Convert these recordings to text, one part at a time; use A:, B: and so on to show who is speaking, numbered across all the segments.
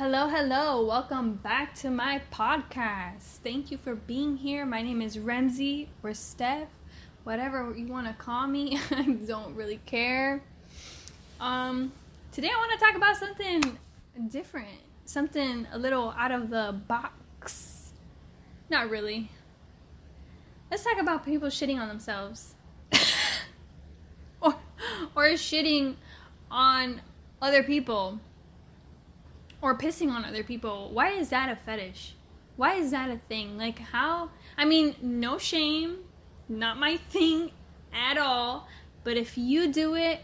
A: Hello, hello. Welcome back to my podcast. Thank you for being here. My name is Remzy or Steph, whatever you want to call me. I don't really care. Today I want to talk about something different, something a little out of the box. Not really. Let's talk about people shitting on themselves. or shitting on other people. Or pissing on other people. Why is that a fetish? Why is that a thing? Like how? I mean, no shame. Not my thing at all. But if you do it,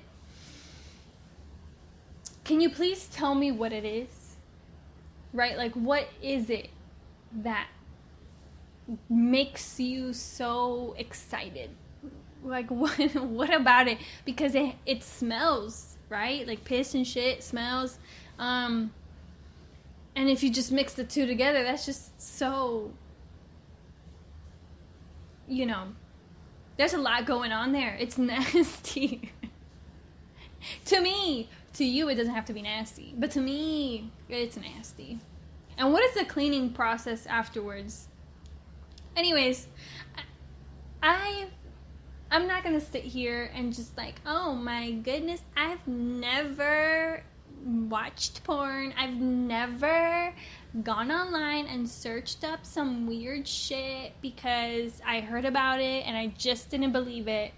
A: can you please tell me what it is? Right? Like what is it that makes you so excited? Like what about it? Because it smells, right? Like piss and shit smells. And if you just mix the two together, that's just so, there's a lot going on there. It's nasty. To me, to you, it doesn't have to be nasty. But to me, it's nasty. And what is the cleaning process afterwards? Anyways, I'm not going to sit here and just like, oh my goodness, I've never watched porn. I've never gone online and searched up some weird shit because I heard about it and I just didn't believe it.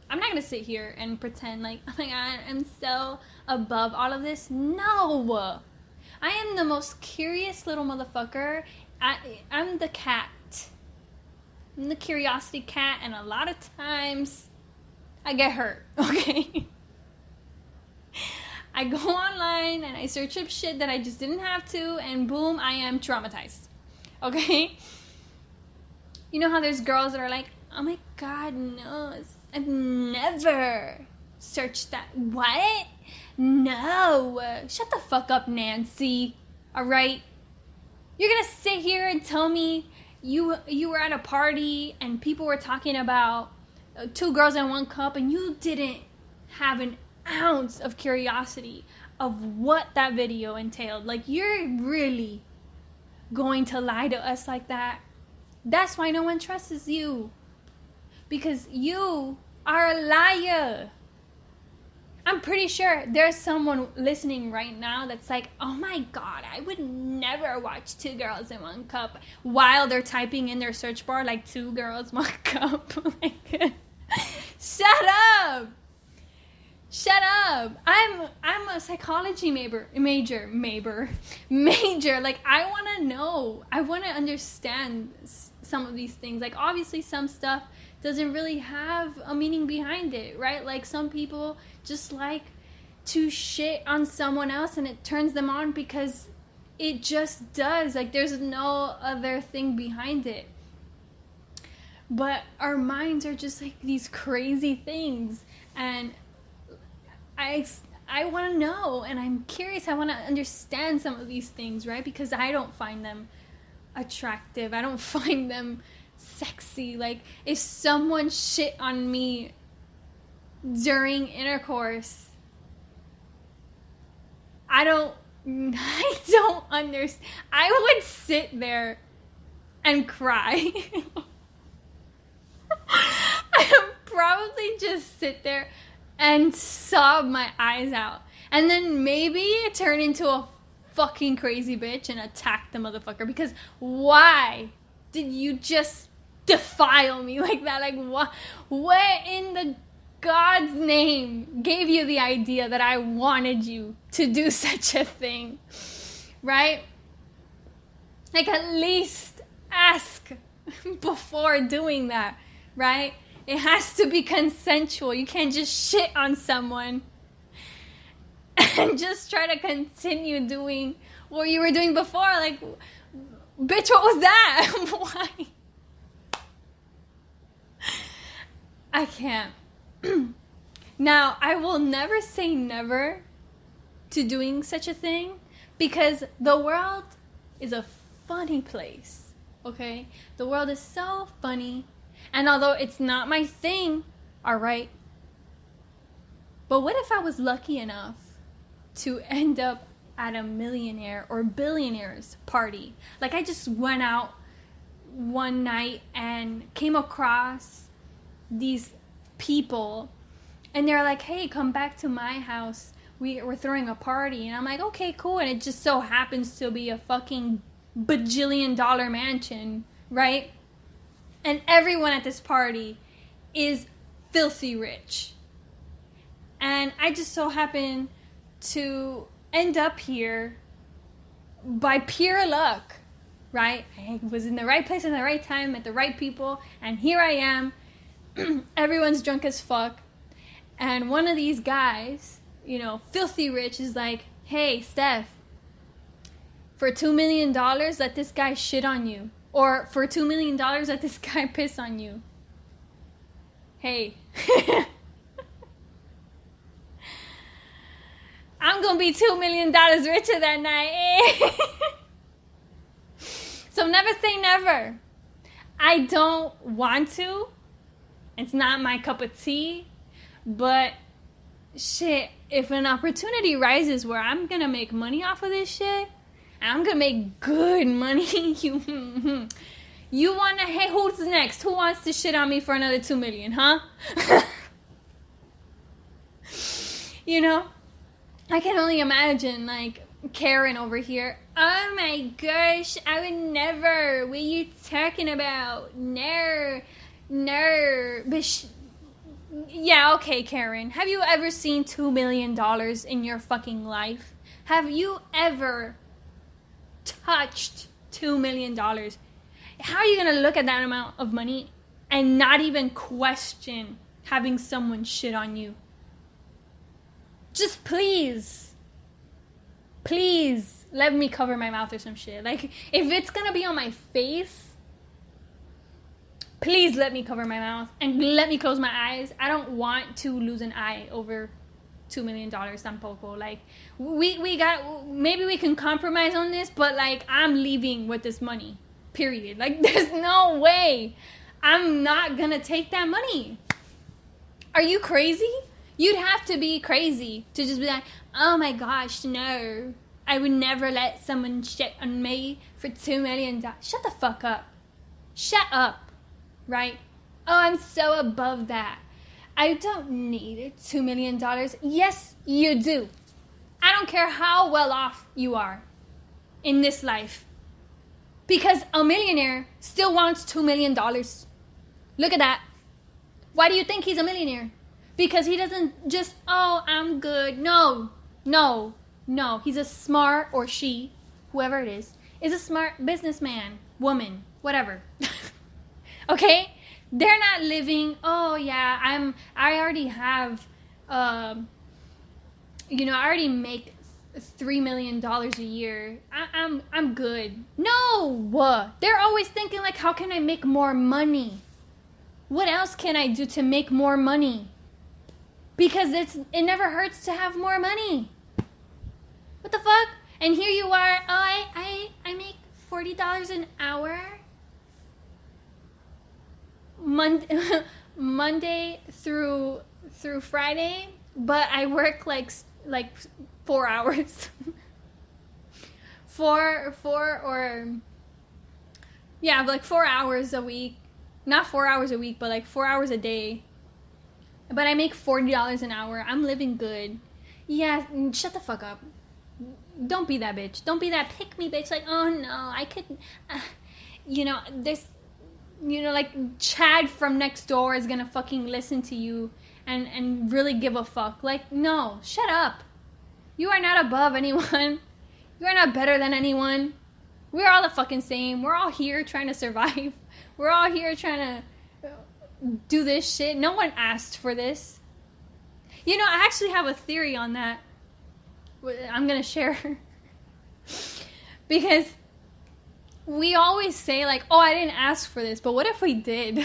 A: I'm not gonna sit here and pretend like, oh my god, I'm so above all of this. No! I am the most curious little motherfucker. I'm the cat. I'm the curiosity cat, and a lot of times I get hurt, okay? I go online and I search up shit that I just didn't have to, and boom, I am traumatized. Okay? You know how there's girls that are like, oh my god, no, I've never searched that. What? No. Shut the fuck up, Nancy. Alright? You're gonna sit here and tell me you were at a party and people were talking about 2 girls in 1 cup and you didn't have an ounce of curiosity of what that video entailed. Like, you're really going to lie to us like that? That's why no one trusts you, because you are a liar. I'm pretty sure there's someone listening right now that's like, oh my god, I would never watch 2 girls in 1 cup, while they're typing in their search bar like 2 girls 1 cup. Like, shut up. Shut up. I'm a psychology major. Like, I want to know. I want to understand some of these things. Like, obviously some stuff doesn't really have a meaning behind it, right? Like, some people just like to shit on someone else and it turns them on because it just does. Like, there's no other thing behind it. But our minds are just like these crazy things, and I want to know, and I'm curious. I want to understand some of these things, right? Because I don't find them attractive. I don't find them sexy. Like, if someone shit on me during intercourse, I don't understand. I would sit there and cry. I would probably just sit there and sob my eyes out. And then maybe turn into a fucking crazy bitch and attack the motherfucker. Because why did you just defile me like that? Like, what in the God's name gave you the idea that I wanted you to do such a thing? Right? Like, at least ask before doing that, right? It has to be consensual. You can't just shit on someone and just try to continue doing what you were doing before. Like, bitch, what was that? Why? I can't. Now, I will never say never to doing such a thing, because the world is a funny place, okay? The world is so funny. And although it's not my thing, alright? But what if I was lucky enough to end up at a millionaire or billionaire's party. Like, I just went out one night and came across these people, and they're like, hey, come back to my house. We're throwing a party. And I'm like, okay, cool. And it just so happens to be a fucking bajillion-dollar mansion, right? And everyone at this party is filthy rich. And I just so happen to end up here by pure luck, right? I was in the right place at the right time, met the right people, and here I am. Everyone's drunk as fuck. And one of these guys, you know, filthy rich, is like, hey, Steph, for $2 million, let this guy shit on you. Or for $2 million, let this guy piss on you. Hey. I'm going to be $2 million richer that night. So never say never. I don't want to. It's not my cup of tea. But shit, if an opportunity rises where I'm going to make money off of this shit, and I'm going to make good money, you want to, hey, who's next? Who wants to shit on me for another $2 million, huh? You know? I can only imagine, like, Karen over here. Oh my gosh, I would never. What are you talking about? No. But yeah, okay, Karen. Have you ever seen $2 million in your fucking life? Have you ever touched $2 million? How are you going to look at that amount of money and not even question having someone shit on you? Just please let me cover my mouth or some shit. Like, if it's going to be on my face, please let me cover my mouth and let me close my eyes. I don't want to lose an eye over $2 million tampoco. Like, maybe we can compromise on this, but like, I'm leaving with this money, period. Like, there's no way I'm not gonna take that money. Are you crazy? You'd have to be crazy to just be like, oh my gosh, no, I would never let someone shit on me for $2 million. Shut the fuck up. Shut up. Right? Oh, I'm so above that. I don't need $2 million. Yes, you do. I don't care how well off you are in this life. Because a millionaire still wants $2 million. Look at that. Why do you think he's a millionaire? Because he doesn't just, oh, I'm good. No. He's a smart, or she, whoever it is a smart businessman, woman, whatever. Okay? They're not living, oh yeah, I already have, I already make $3 million a year. I'm good. No! They're always thinking like, how can I make more money? What else can I do to make more money? Because it never hurts to have more money. What the fuck? And here you are, oh, I make $40 an hour. Monday through Friday, but I work like 4 hours. 4 hours a week. Not 4 hours a week, but like 4 hours a day. But I make $40 an hour. I'm living good. Yeah, shut the fuck up. Don't be that bitch. Don't be that pick me bitch. Like, oh no, I could, like Chad from next door is gonna fucking listen to you and really give a fuck. Like, no, shut up. You are not above anyone. You are not better than anyone. We're all the fucking same. We're all here trying to survive. We're all here trying to do this shit. No one asked for this. I actually have a theory on that. I'm gonna share. Because we always say like, oh, I didn't ask for this, but what if we did?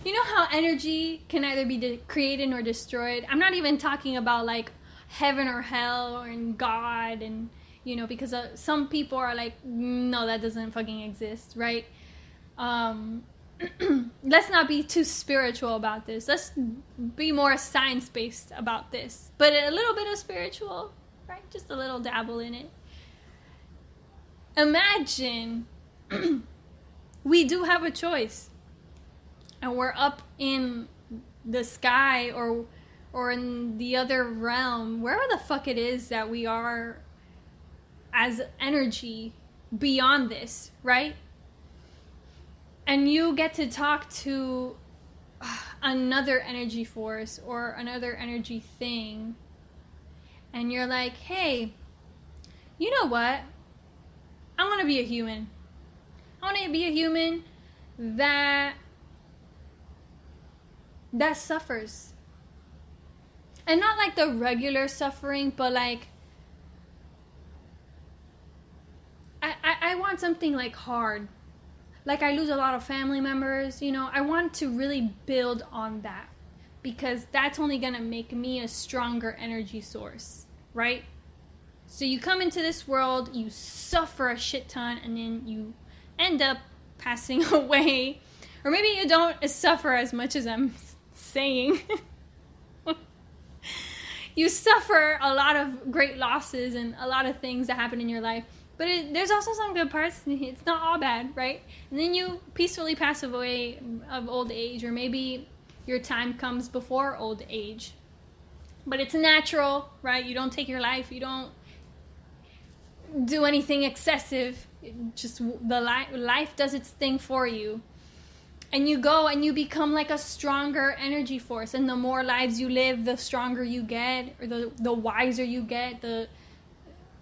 A: You know how energy can either be created or destroyed? I'm not even talking about like heaven or hell or in God, and because some people are like, no, that doesn't fucking exist, right? let's not be too spiritual about this. Let's be more science-based about this. But a little bit of spiritual, right? Just a little dabble in it. Imagine we do have a choice. And we're up in the sky or in the other realm, wherever the fuck it is that we are as energy beyond this, right? And you get to talk to another energy force or another energy thing. And you're like, hey, you know what? I want to be a human. I want to be a human that suffers. And not like the regular suffering, but like I want something like hard. Like I lose a lot of family members, you know. I want to really build on that because that's only going to make me a stronger energy source, right? So you come into this world, you suffer a shit ton, and then you end up passing away. Or maybe you don't suffer as much as I'm saying. You suffer a lot of great losses and a lot of things that happen in your life. But there's also some good parts. It's not all bad, right? And then you peacefully pass away of old age. Or maybe your time comes before old age. But it's natural, right? You don't take your life. You don't do anything excessive. Just the life does its thing for you. And you go and you become like a stronger energy force. And the more lives you live, the stronger you get. Or the wiser you get.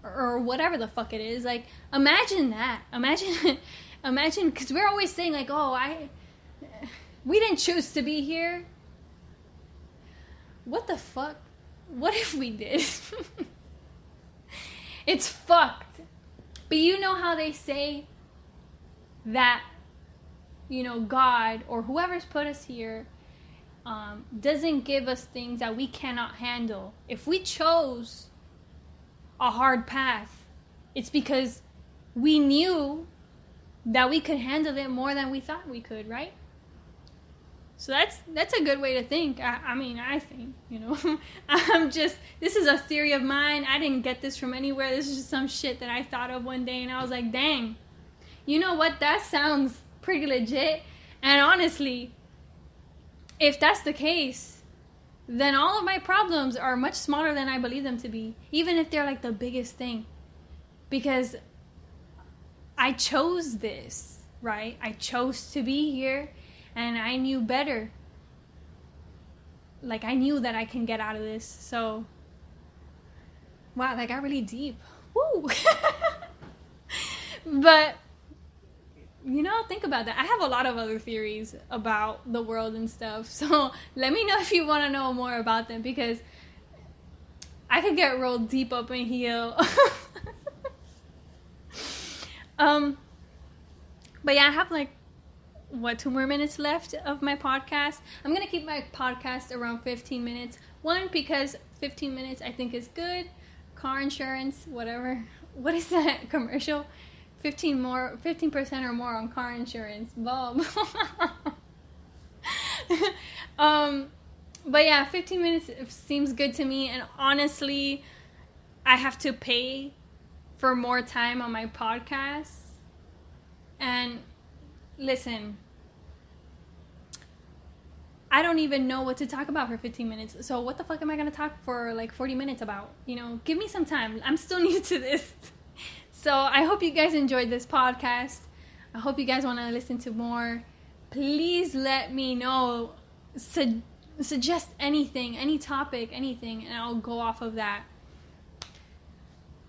A: Or whatever the fuck it is. Like, imagine that. Imagine, because we're always saying like, oh, we didn't choose to be here. What the fuck? What if we did? It's fucked. But you know how they say that, you know, God or whoever's put us here doesn't give us things that we cannot handle. If we chose a hard path, it's because we knew that we could handle it more than we thought we could, right? So that's a good way to think. I think, you know, this is a theory of mine. I didn't get this from anywhere. This is just some shit that I thought of one day and I was like, dang, you know what? That sounds pretty legit. And honestly, if that's the case, then all of my problems are much smaller than I believe them to be, even if they're like the biggest thing. Because I chose this, right? I chose to be here, and I knew better. Like, I knew that I can get out of this. So, wow, that got really deep. Woo! But, you know, think about that. I have a lot of other theories about the world and stuff. So let me know if you want to know more about them, because I could get real deep up in here. But yeah, I have like, 2 more minutes left of my podcast. I'm going to keep my podcast around 15 minutes. One, because 15 minutes I think is good. Car insurance, whatever. What is that commercial? 15% or more on car insurance. Bob. But yeah, 15 minutes seems good to me. And honestly, I have to pay for more time on my podcast. And listen, I don't even know what to talk about for 15 minutes. So what the fuck am I going to talk for like 40 minutes about? You know, give me some time. I'm still new to this. So I hope you guys enjoyed this podcast. I hope you guys want to listen to more. Please let me know. Suggest anything, any topic, anything, and I'll go off of that.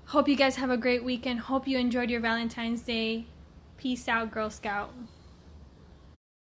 A: Hope you guys have a great weekend. Hope you enjoyed your Valentine's Day. Peace out, Girl Scout.